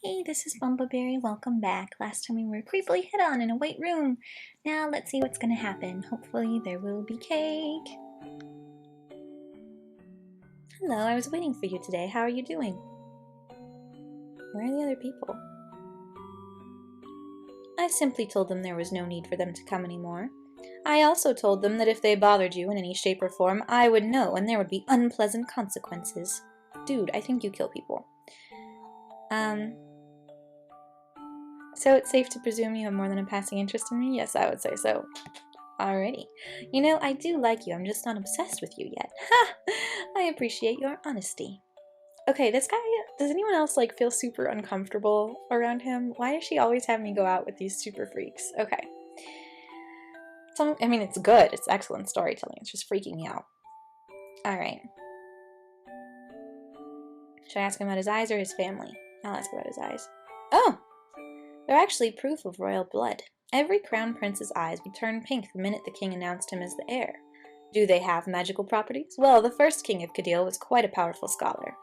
Hey, this is Bumbleberry. Welcome back. Last time we were creepily hit on in a white room. Now let's see what's gonna happen. Hopefully there will be cake. Hello, I was waiting for you today. How are you doing? Where are the other people? I simply told them there was no need for them to come anymore. I also told them that if they bothered you in any shape or form, I would know and there would be unpleasant consequences. Dude, I think you kill people. So it's safe to presume you have more than a passing interest in me? Yes, I would say so. Alrighty. You know, I do like you, I'm just not obsessed with you yet. Ha! I appreciate your honesty. Okay, this guy, does anyone else, feel super uncomfortable around him? Why does she always have me go out with these super freaks? Okay. I mean, it's good. It's excellent storytelling. It's just freaking me out. Alright. Should I ask him about his eyes or his family? I'll ask about his eyes. Oh! They're actually proof of royal blood. Every crown prince's eyes would turn pink the minute the king announced him as the heir. Do they have magical properties? Well, the first king of Cadil was quite a powerful scholar,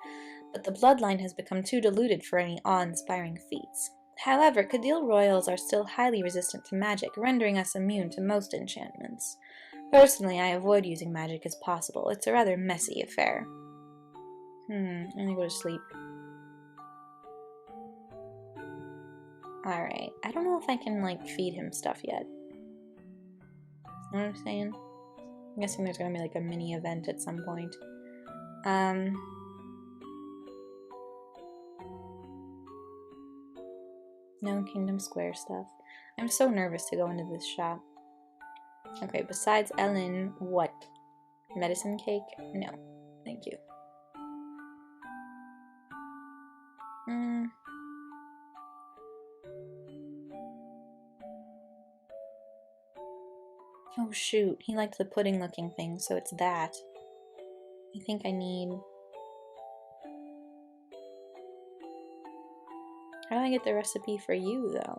but the bloodline has become too diluted for any awe-inspiring feats. However, Cadil royals are still highly resistant to magic, rendering us immune to most enchantments. Personally, I avoid using magic as possible. It's a rather messy affair. I'm gonna go to sleep. Alright, I don't know if I can, feed him stuff yet. You know what I'm saying? I'm guessing there's gonna be, a mini event at some point. No Kingdom Square stuff. I'm so nervous to go into this shop. Okay, besides Ellen, what? Medicine cake? No. Thank you. Oh shoot, he liked the pudding looking thing, so it's that. I think I need... How do I get the recipe for you, though?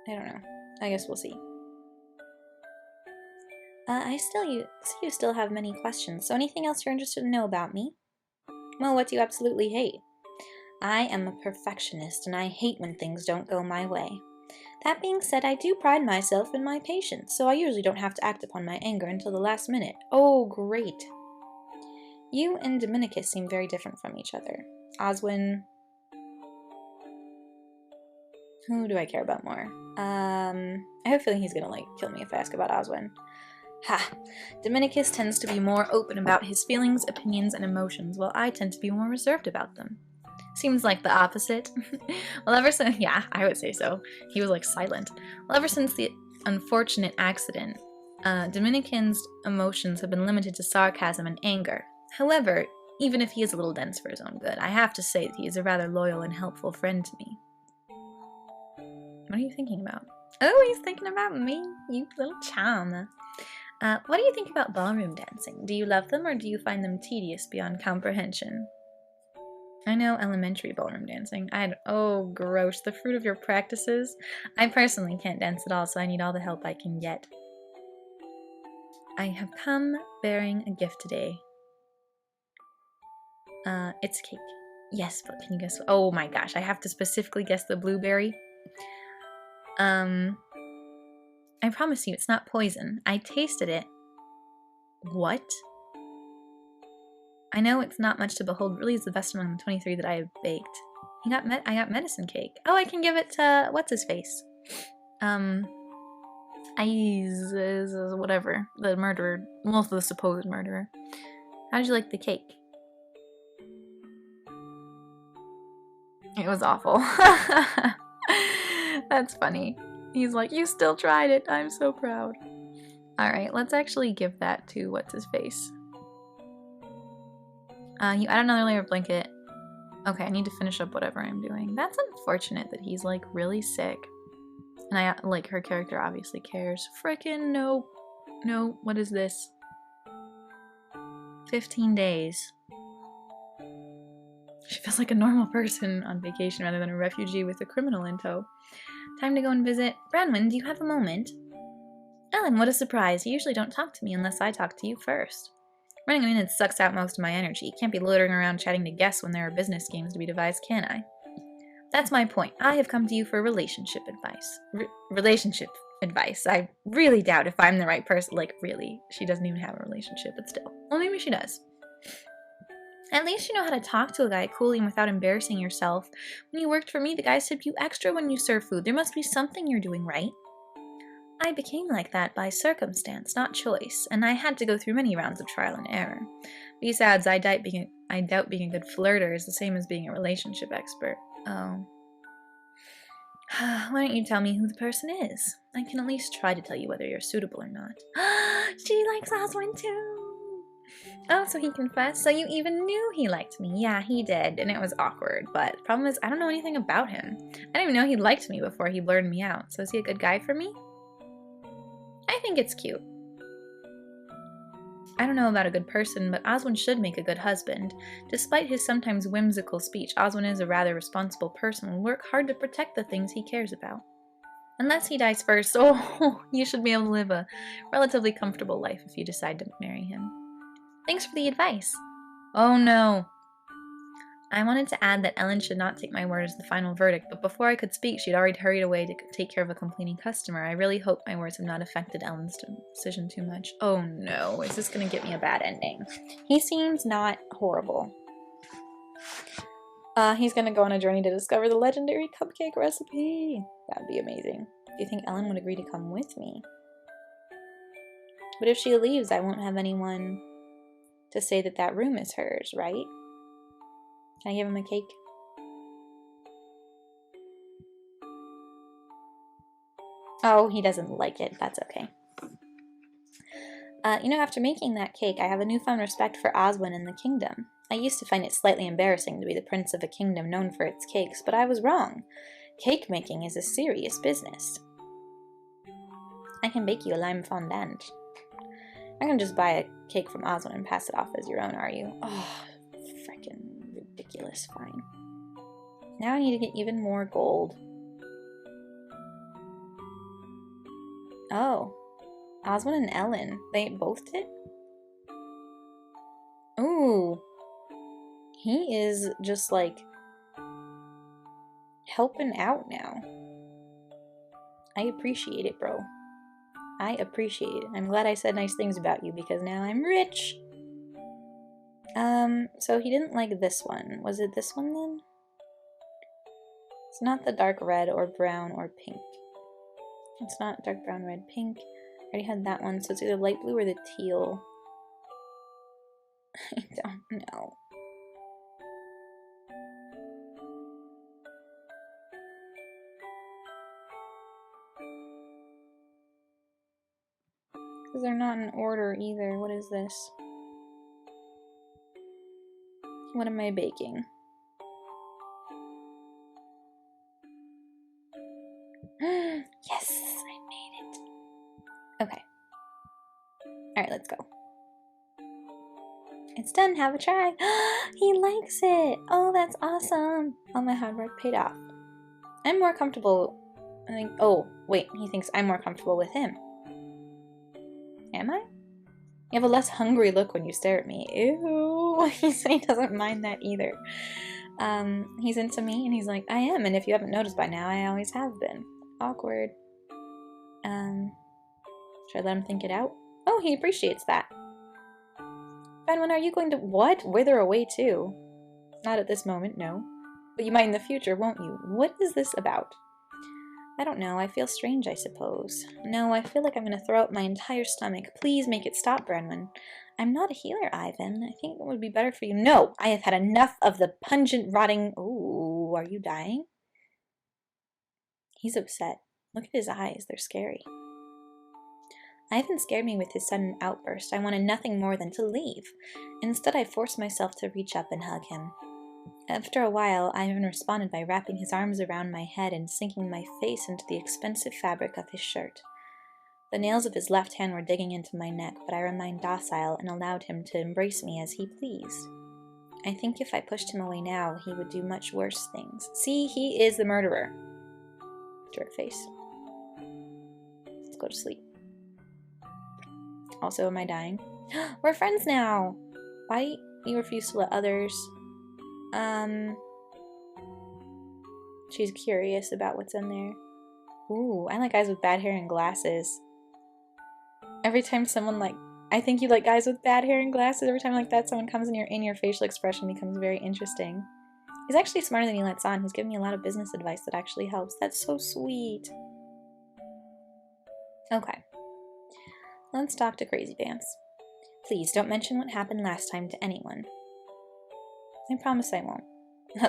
I don't know. I guess we'll see. I see you still have many questions, so anything else you're interested to know about me? Well, what do you absolutely hate? I am a perfectionist, and I hate when things don't go my way. That being said, I do pride myself in my patience, so I usually don't have to act upon my anger until the last minute. Oh, great. You and Dominicus seem very different from each other. Oswin... Who do I care about more? I have a feeling he's gonna, kill me if I ask about Oswin. Ha! Dominicus tends to be more open about his feelings, opinions, and emotions, while I tend to be more reserved about them. Seems like the opposite. Well, ever since... Yeah, I would say so. He was, silent. Well, ever since the unfortunate accident, Dominican's emotions have been limited to sarcasm and anger. However, even if he is a little dense for his own good, I have to say that he is a rather loyal and helpful friend to me. What are you thinking about? Oh, he's thinking about me, you little charmer. What do you think about ballroom dancing? Do you love them or do you find them tedious beyond comprehension? I know elementary ballroom dancing. Oh, gross. The fruit of your practices? I personally can't dance at all, so I need all the help I can get. I have come bearing a gift today. It's cake. Yes, but can you guess? Oh my gosh, I have to specifically guess the blueberry. I promise you, it's not poison. I tasted it. What? I know it's not much to behold. Really, it's the best among the 23 that I have baked. I got medicine cake. Oh, I can give it to what's his face? Whatever, the murderer, most of the supposed murderer. How did you like the cake? It was awful. That's funny. He's like, you still tried it. I'm so proud. Alright, let's actually give that to what's his face. You add another layer of blanket. Okay, I need to finish up whatever I'm doing. That's unfortunate that he's really sick. And her character obviously cares. Frickin' no. No, what is this? 15 days. She feels like a normal person on vacation rather than a refugee with a criminal in tow. Time to go and visit. Branwyn, do you have a moment? Ellen, what a surprise. You usually don't talk to me unless I talk to you first. Running a minute sucks out most of my energy. Can't be loitering around chatting to guests when there are business games to be devised, can I? That's my point. I have come to you for relationship advice. Relationship advice. I really doubt if I'm the right person. Like, really. She doesn't even have a relationship, but still. Well, maybe she does. At least you know how to talk to a guy coolly and without embarrassing yourself. When you worked for me, the guys tip you extra when you serve food. There must be something you're doing right. I became like that by circumstance, not choice, and I had to go through many rounds of trial and error. Besides, I doubt being a good flirter is the same as being a relationship expert. Oh. Why don't you tell me who the person is? I can at least try to tell you whether you're suitable or not. She likes Oswin too! Oh, so he confessed? So you even knew he liked me? Yeah, he did, and it was awkward, but the problem is I don't know anything about him. I didn't even know he liked me before he blurted me out, so is he a good guy for me? I think it's cute. I don't know about a good person, but Oswin should make a good husband. Despite his sometimes whimsical speech, Oswin is a rather responsible person and will work hard to protect the things he cares about. Unless he dies first, oh, you should be able to live a relatively comfortable life if you decide to marry him. Thanks for the advice. Oh no. I wanted to add that Ellen should not take my word as the final verdict, but before I could speak, she'd already hurried away to take care of a complaining customer. I really hope my words have not affected Ellen's decision too much. Oh no, is this going to get me a bad ending? He seems not horrible. He's going to go on a journey to discover the legendary cupcake recipe. That'd be amazing. Do you think Ellen would agree to come with me? But if she leaves, I won't have anyone to say that that room is hers, right? Can I give him a cake? Oh, he doesn't like it. That's okay. After making that cake, I have a newfound respect for Oswin and the kingdom. I used to find it slightly embarrassing to be the prince of a kingdom known for its cakes, but I was wrong. Cake making is a serious business. I can bake you a lime fondant. I'm gonna just buy a cake from Oswin and pass it off as your own, are you? Oh, freaking ridiculous. Fine. Now I need to get even more gold. Oh. Oswin and Ellen. They both did? Ooh. He is just, like, helping out now. I appreciate it, bro. I appreciate it. I'm glad I said nice things about you because now I'm rich. So he didn't like this one. Was it this one then? It's not the dark red or brown or pink. It's not dark brown, red, pink. I already had that one, so it's either light blue or the teal. I don't know. Because they're not in order either. What is this? What am I baking? Yes, I made it. Okay. Alright, let's go. It's done. Have a try. He likes it. Oh, that's awesome. All my hard work paid off. I'm more comfortable. I think. Oh, wait. He thinks I'm more comfortable with him. Am I? You have a less hungry look when you stare at me. Ew. He said he doesn't mind that either. He's into me, and he's like, I am, and if you haven't noticed by now, I always have been. Awkward. Should I let him think it out? Oh, he appreciates that. Ben, when are you going to— What? Wither away too? Not at this moment, no. But you might in the future, won't you? What is this about? I don't know. I feel strange, I suppose. No, I feel like I'm going to throw out my entire stomach. Please make it stop, Brenwyn. I'm not a healer, Ivan. I think it would be better for you. No! I have had enough of the pungent, rotting— Ooh, are you dying? He's upset. Look at his eyes. They're scary. Ivan scared me with his sudden outburst. I wanted nothing more than to leave. Instead, I forced myself to reach up and hug him. After a while, Ivan responded by wrapping his arms around my head and sinking my face into the expensive fabric of his shirt. The nails of his left hand were digging into my neck, but I remained docile and allowed him to embrace me as he pleased. I think if I pushed him away now, he would do much worse things. See, he is the murderer. Jerk face. Let's go to sleep. Also, am I dying? We're friends now! Why you refuse to let others? She's curious about what's in there. Ooh, I like guys with bad hair and glasses. Every time someone I think you like guys with bad hair and glasses. Every time like that, someone comes in your facial expression becomes very interesting. He's actually smarter than he lets on. He's giving me a lot of business advice that actually helps. That's so sweet. Okay. Let's talk to Crazy Pants. Please don't mention what happened last time to anyone. I promise I won't.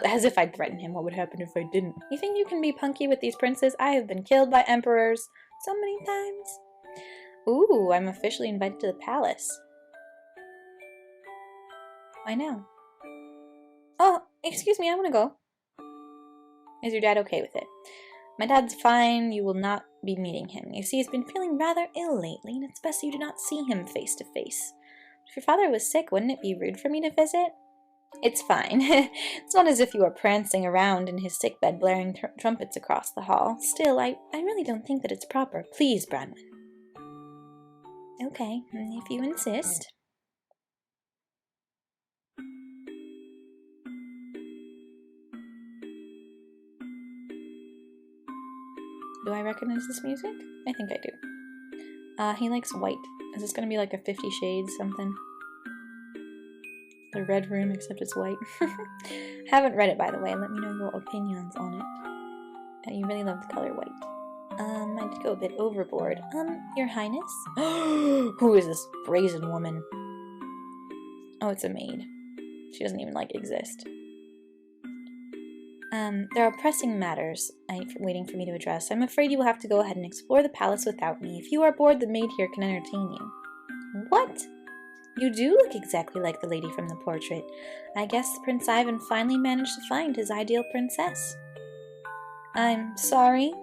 As if I'd threaten him. What would happen if I didn't? You think you can be punky with these princes? I have been killed by emperors so many times. Ooh, I'm officially invited to the palace. Why now? Oh, excuse me, I want to go. Is your dad okay with it? My dad's fine. You will not be meeting him. You see, he's been feeling rather ill lately, and it's best you do not see him face to face. If your father was sick, wouldn't it be rude for me to visit? It's fine. It's not as if you are prancing around in his sickbed blaring trumpets across the hall. Still, I really don't think that it's proper. Please, Branwen. Okay, if you insist. Do I recognize this music? I think I do. He likes white. Is this gonna be like a 50 Shades something? The Red Room, except it's white. Haven't read it, by the way. Let me know your opinions on it. You really love the color white. I did go a bit overboard. Your Highness? Who is this brazen woman? Oh, it's a maid. She doesn't even, exist. There are pressing matters waiting for me to address. I'm afraid you will have to go ahead and explore the palace without me. If you are bored, the maid here can entertain you. What? You do look exactly like the lady from the portrait. I guess Prince Ivan finally managed to find his ideal princess. I'm sorry?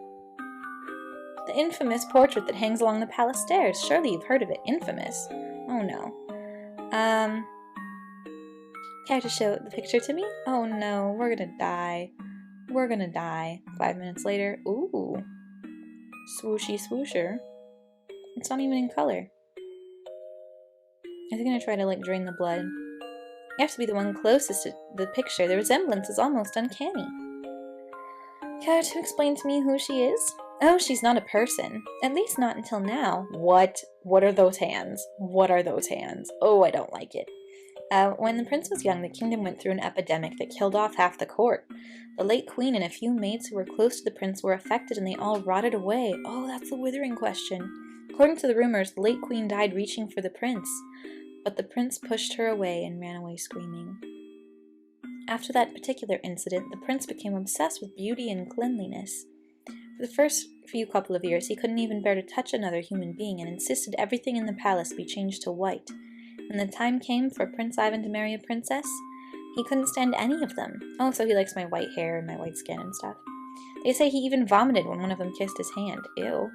The infamous portrait that hangs along the palace stairs. Surely you've heard of it. Infamous? Oh no. Care to show the picture to me? Oh no, we're gonna die. We're gonna die. 5 minutes later. Ooh. Swooshy swoosher. It's not even in color. Is he gonna try to, drain the blood? You have to be the one closest to the picture. The resemblance is almost uncanny. Care to explain to me who she is? Oh, she's not a person. At least not until now. What? What are those hands? What are those hands? Oh, I don't like it. When the prince was young, the kingdom went through an epidemic that killed off half the court. The late queen and a few maids who were close to the prince were affected and they all rotted away. Oh, that's the withering question. According to the rumors, the late queen died reaching for the prince, but the prince pushed her away and ran away screaming. After that particular incident, the prince became obsessed with beauty and cleanliness. For the first few couple of years, he couldn't even bear to touch another human being and insisted everything in the palace be changed to white. When the time came for Prince Ivan to marry a princess, he couldn't stand any of them. Oh, so he likes my white hair and my white skin and stuff. They say he even vomited when one of them kissed his hand. Ew.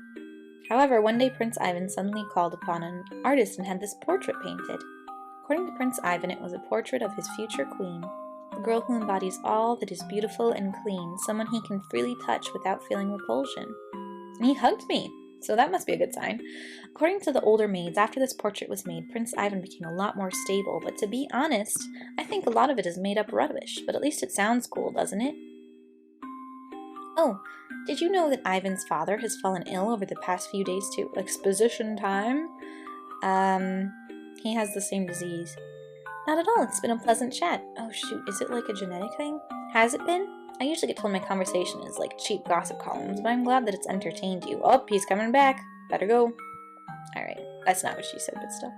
However, one day Prince Ivan suddenly called upon an artist and had this portrait painted. According to Prince Ivan, it was a portrait of his future queen, a girl who embodies all that is beautiful and clean, someone he can freely touch without feeling repulsion. And he hugged me, so that must be a good sign. According to the older maids, after this portrait was made, Prince Ivan became a lot more stable, but to be honest, I think a lot of it is made up rubbish, but at least it sounds cool, doesn't it? Oh, did you know that Ivan's father has fallen ill over the past few days too? Exposition time? He has the same disease. Not at all, it's been a pleasant chat. Oh shoot, is it like a genetic thing? Has it been? I usually get told my conversation is like cheap gossip columns, but I'm glad that it's entertained you. Oh, he's coming back. Better go. Alright, that's not what she said, but still.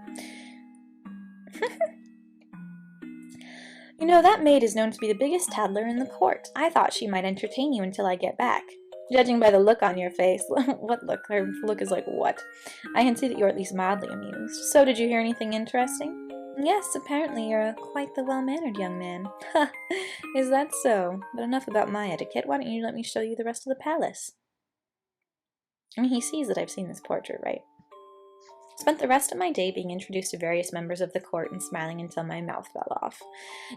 You know, that maid is known to be the biggest tattler in the court. I thought she might entertain you until I get back. Judging by the look on your face. What look? Her look is like, what? I can see that you're at least mildly amused. So, did you hear anything interesting? Yes, apparently you're quite the well-mannered young man. Ha! Is that so? But enough about my etiquette. Why don't you let me show you the rest of the palace? I mean, he sees that I've seen this portrait, right? Spent the rest of my day being introduced to various members of the court and smiling until my mouth fell off.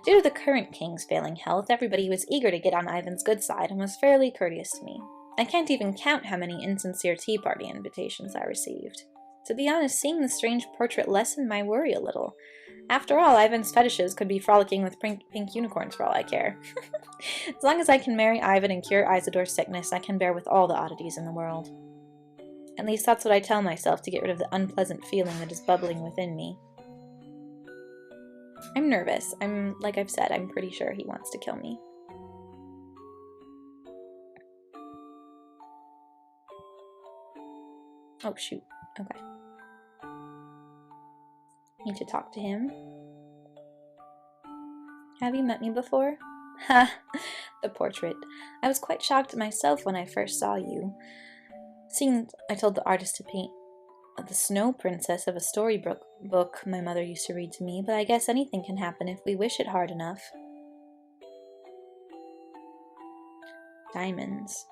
Due to the current king's failing health, everybody was eager to get on Ivan's good side and was fairly courteous to me. I can't even count how many insincere tea party invitations I received. To be honest, seeing the strange portrait lessened my worry a little. After all, Ivan's fetishes could be frolicking with pink unicorns for all I care. As long as I can marry Ivan and cure Isidore's sickness, I can bear with all the oddities in the world. At least that's what I tell myself to get rid of the unpleasant feeling that is bubbling within me. I'm nervous. Like I've said, I'm pretty sure he wants to kill me. Oh, shoot. Okay. Need to talk to him. Have you met me before? Ha! The portrait. I was quite shocked myself when I first saw you. Seeing I told the artist to paint the snow princess of a storybook book my mother used to read to me, but I guess anything can happen if we wish it hard enough. Diamonds.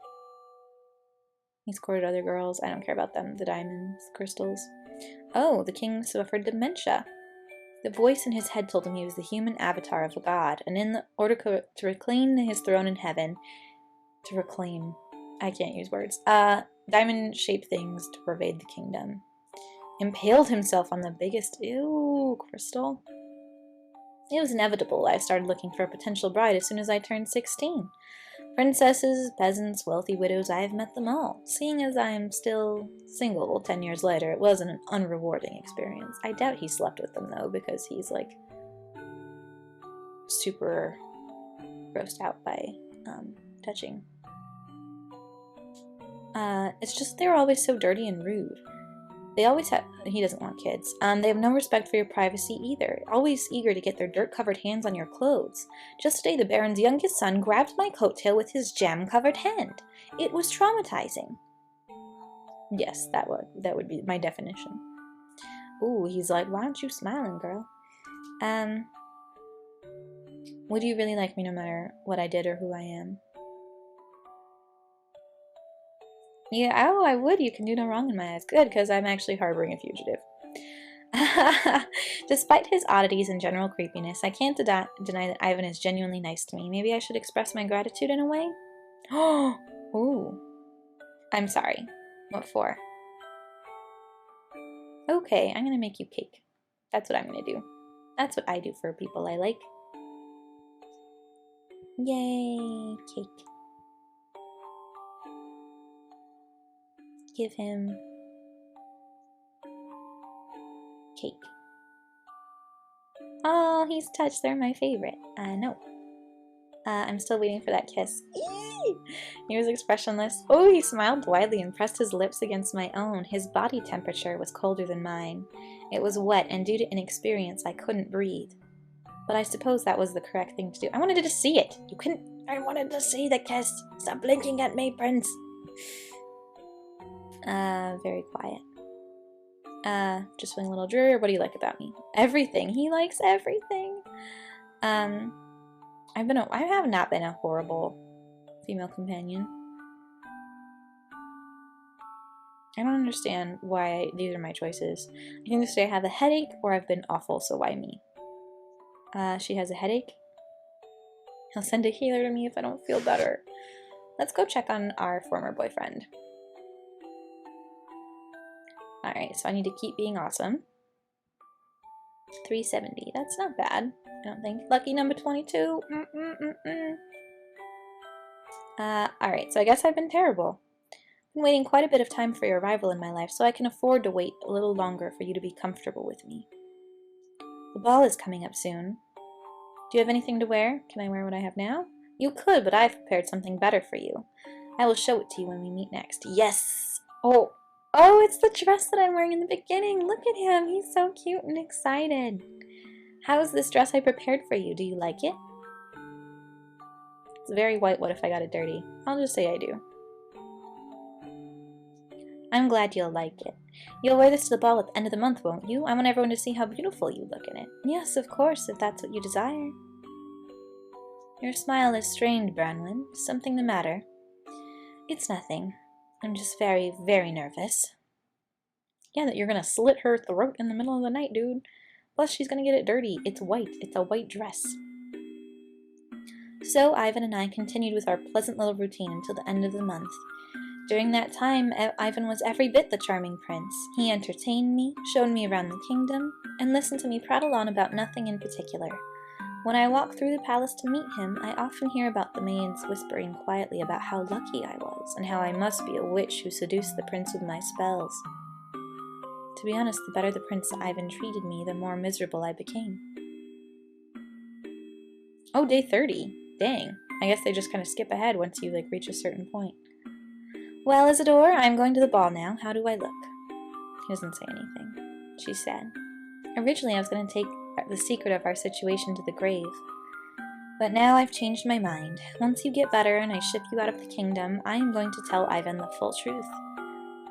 He's courted other girls. I don't care about them. The diamonds, crystals. Oh, the king suffered dementia. The voice in his head told him he was the human avatar of a god, and in order to reclaim his throne in heaven, I can't use words, diamond-shaped things to pervade the kingdom. Impaled himself on the biggest, crystal. It was inevitable I started looking for a potential bride as soon as I turned 16. Princesses, peasants, wealthy widows, I have met them all. Seeing as I am still single 10 years later, it wasn't an unrewarding experience. I doubt he slept with them, though, because he's, like, super grossed out by touching. It's just they were always so dirty and rude. They always have, he doesn't want kids. They have no respect for your privacy either, always eager to get their dirt-covered hands on your clothes. Just today, the Baron's youngest son grabbed my coattail with his jam-covered hand. It was traumatizing. Yes, that would be my definition. Ooh, he's like, why aren't you smiling, girl? Would you really like me no matter what I did or who I am? Yeah, oh, I would. You can do no wrong in my eyes. Good, because I'm actually harboring a fugitive. Despite his oddities and general creepiness, I can't deny that Ivan is genuinely nice to me. Maybe I should express my gratitude in a way? Oh, ooh. I'm sorry. What for? Okay, I'm gonna make you cake. That's what I'm gonna do. That's what I do for people I like. Yay, cake. Give him cake. Oh, he's touched. They're my favorite. I know. I'm still waiting for that kiss. He was expressionless. Oh, he smiled widely and pressed his lips against my own. His body temperature was colder than mine. It was wet, and due to inexperience, I couldn't breathe. But I suppose that was the correct thing to do. I wanted to see it. You couldn't. I wanted to see the kiss. Stop blinking at me, Prince. Very quiet. Just feeling a little dreary. What do you like about me? Everything. He likes everything. I have not been a horrible female companion. I don't understand why these are my choices. I can either say I have a headache or I've been awful, so why me? She has a headache. He'll send a healer to me if I don't feel better. Let's go check on our former boyfriend. Alright, so I need to keep being awesome. 370. That's not bad, I don't think. Lucky number 22. Alright, so I guess I've been terrible. I've been waiting quite a bit of time for your arrival in my life, so I can afford to wait a little longer for you to be comfortable with me. The ball is coming up soon. Do you have anything to wear? Can I wear what I have now? You could, but I've prepared something better for you. I will show it to you when we meet next. Yes! Oh, it's the dress that I'm wearing in the beginning. Look at him. He's so cute and excited. How is this dress I prepared for you? Do you like it? It's very white. What if I got it dirty? I'll just say I do. I'm glad you'll like it. You'll wear this to the ball at the end of the month, won't you? I want everyone to see how beautiful you look in it. Yes, of course, if that's what you desire. Your smile is strained, Branwen. Is something the matter? It's nothing. I'm just very, very nervous. Yeah, that you're gonna slit her throat in the middle of the night, dude. Plus, she's gonna get it dirty. It's white. It's a white dress. So, Ivan and I continued with our pleasant little routine until the end of the month. During that time, Ivan was every bit the charming prince. He entertained me, showed me around the kingdom, and listened to me prattle on about nothing in particular. When I walk through the palace to meet him, I often hear about the maids whispering quietly about how lucky I was, and how I must be a witch who seduced the prince with my spells. To be honest, the better the Prince Ivan treated me, the more miserable I became. Oh, day 30. Dang. I guess they just kind of skip ahead once you, reach a certain point. Well, Isidore, I'm going to the ball now. How do I look? He doesn't say anything. She's sad. Originally, I was going to take the secret of our situation to the grave. But now I've changed my mind. Once you get better and I ship you out of the kingdom, I am going to tell Ivan the full truth.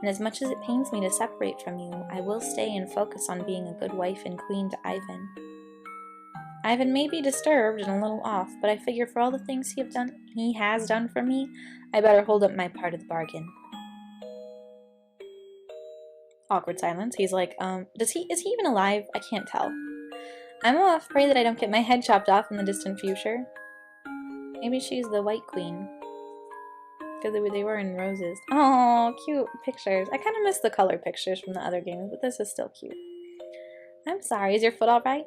And as much as it pains me to separate from you, I will stay and focus on being a good wife and queen to Ivan. Ivan may be disturbed and a little off, but I figure for all the things he has done for me, I better hold up my part of the bargain. Awkward silence. He's like, is he even alive? I can't tell. I'm off. Pray that I don't get my head chopped off in the distant future. Maybe she's the White Queen. Because they were in roses. Oh, cute pictures. I kind of miss the color pictures from the other games, but this is still cute. I'm sorry. Is your foot alright?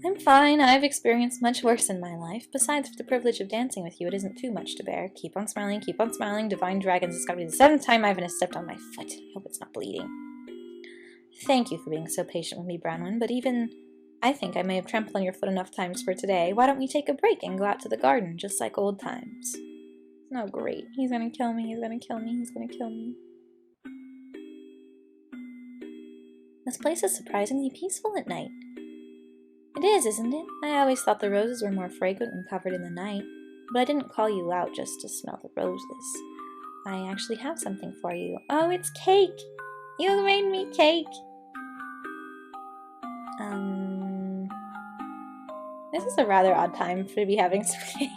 I'm fine. I've experienced much worse in my life. Besides the privilege of dancing with you, it isn't too much to bear. Keep on smiling, keep on smiling. Divine dragons, it's gotta be the 7th time Ivan has stepped on my foot. I hope it's not bleeding. Thank you for being so patient with me, Bronwyn, but even I think I may have trampled on your foot enough times for today. Why don't we take a break and go out to the garden, just like old times? Oh, great. He's gonna kill me, he's gonna kill me, he's gonna kill me. This place is surprisingly peaceful at night. It is, isn't it? I always thought the roses were more fragrant when covered in the night, but I didn't call you out just to smell the roses. I actually have something for you. Oh, it's cake! You made me cake! This is a rather odd time to be having some cake.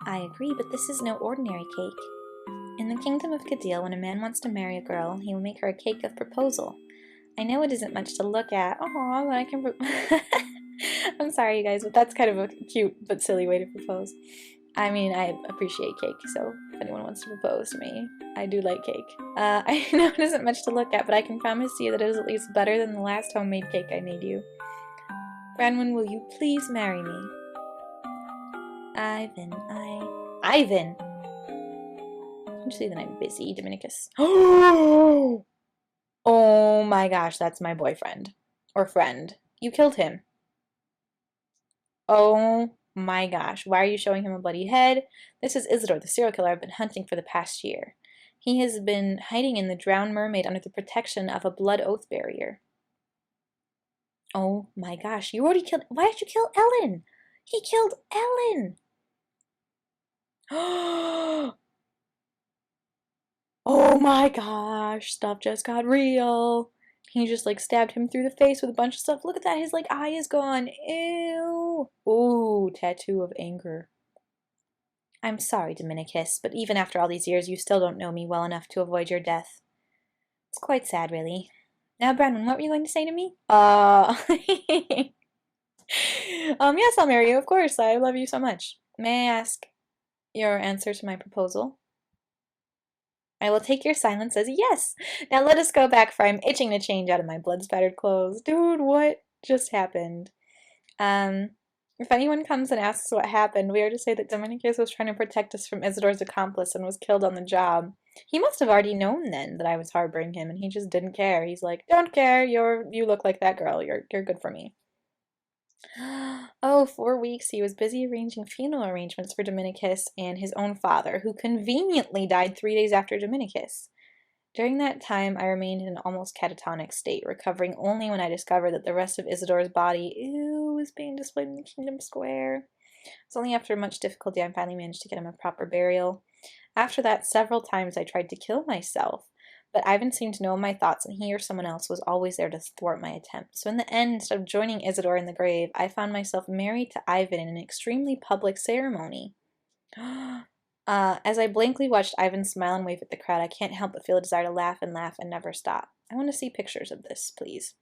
I agree, but this is no ordinary cake. In the kingdom of Cadil, when a man wants to marry a girl, he will make her a cake of proposal. I know it isn't much to look at. Aw, but I can I'm sorry, you guys, but that's kind of a cute but silly way to propose. I mean, I appreciate cake, so if anyone wants to propose to me, I do like cake. I know it isn't much to look at, but I can promise you that it is at least better than the last homemade cake I made you. Bronwyn, will you please marry me? Ivan! Don't you see that I'm busy, Dominicus? Oh my gosh, that's my boyfriend. Or friend. You killed him. Oh my gosh, why are you showing him a bloody head? This is Isidore, the serial killer I've been hunting for the past year. He has been hiding in the drowned mermaid under the protection of a blood oath barrier. Oh my gosh, you already killed— Why did you kill Ellen? He killed Ellen! Oh my gosh, stuff just got real. He just stabbed him through the face with a bunch of stuff. Look at that, his eye is gone. Ew. Ooh, tattoo of anger. I'm sorry, Dominicus, but even after all these years, you still don't know me well enough to avoid your death. It's quite sad, really. Now, Bronwyn, what were you going to say to me? Yes, I'll marry you, of course. I love you so much. May I ask your answer to my proposal? I will take your silence as a yes. Now let us go back, for I'm itching to change out of my blood-spattered clothes. Dude, what just happened? If anyone comes and asks what happened, we are to say that Dominicus was trying to protect us from Isidore's accomplice and was killed on the job. He must have already known then that I was harboring him, and he just didn't care. He's like, don't care, you look like that girl, you're good for me. Oh, 4 weeks. He was busy arranging funeral arrangements for Dominicus and his own father, who conveniently died 3 days after Dominicus. During that time, I remained in an almost catatonic state, recovering only when I discovered that the rest of Isidore's body, was being displayed in the Kingdom Square. It's only after much difficulty I finally managed to get him a proper burial. After that, several times I tried to kill myself, but Ivan seemed to know my thoughts, and he or someone else was always there to thwart my attempt. So in the end, instead of joining Isidore in the grave, I found myself married to Ivan in an extremely public ceremony. As I blankly watched Ivan smile and wave at the crowd, I can't help but feel a desire to laugh and never stop. I want to see pictures of this, please.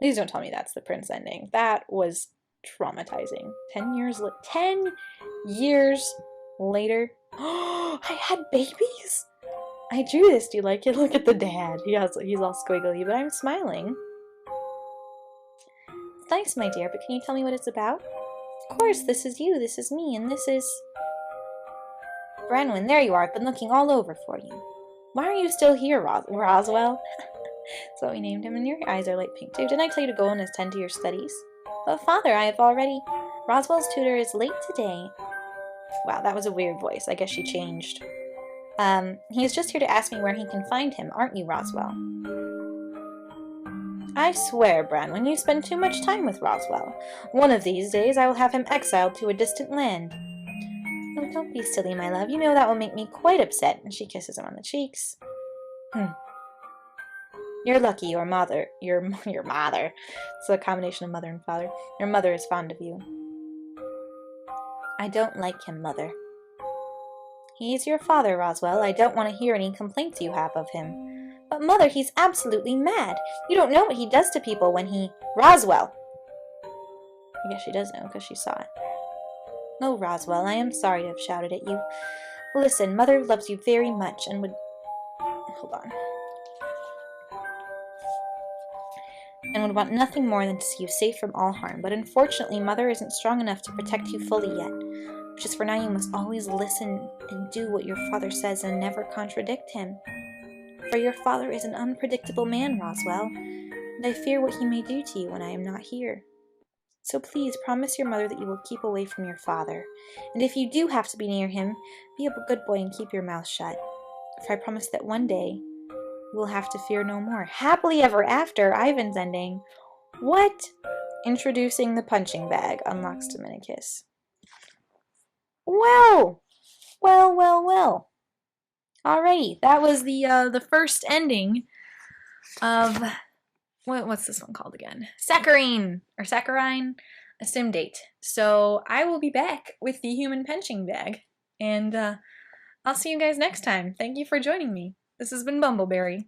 Please don't tell me that's the prince ending. That was traumatizing. 10 years Later. Oh, I had babies? I drew this. Do you like it? Look at the dad. He's all squiggly, but I'm smiling. It's nice, my dear, but can you tell me what it's about? Of course, this is you, this is me, and this is... Branwen, there you are. I've been looking all over for you. Why are you still here, Roswell? That's what we named him, and your eyes are light pink too. Didn't I tell you to go and attend to your studies? But father, I have already... Roswell's tutor is late today. Wow, that was a weird voice. I guess she changed. He is just here to ask me where he can find him, aren't you, Roswell? I swear, Branwen, you spend too much time with Roswell. One of these days I will have him exiled to a distant land. Oh, don't be silly, my love. You know that will make me quite upset. And she kisses him on the cheeks. You're lucky your mother... Your mother. It's a combination of mother and father. Your mother is fond of you. I don't like him, Mother. He's your father, Roswell. I don't want to hear any complaints you have of him. But, Mother, he's absolutely mad. You don't know what he does to people when he... Roswell! I guess she does know because she saw it. Oh, Roswell, I am sorry to have shouted at you. Listen, Mother loves you very much and would... Hold on. And would want nothing more than to see you safe from all harm. But unfortunately, Mother isn't strong enough to protect you fully yet. Just for now, you must always listen and do what your father says and never contradict him. For your father is an unpredictable man, Roswell, and I fear what he may do to you when I am not here. So please promise your mother that you will keep away from your father. And if you do have to be near him, be a good boy and keep your mouth shut. For I promise that one day you will have to fear no more. Happily ever after, Ivan's ending. What? Introducing the punching bag unlocks Dominicus. Well. Alrighty, that was the first ending of what's this one called again? Saccharine or Saccharine, a sim date. So I will be back with the human punching bag, and I'll see you guys next time. Thank you for joining me. This has been Bumbleberry.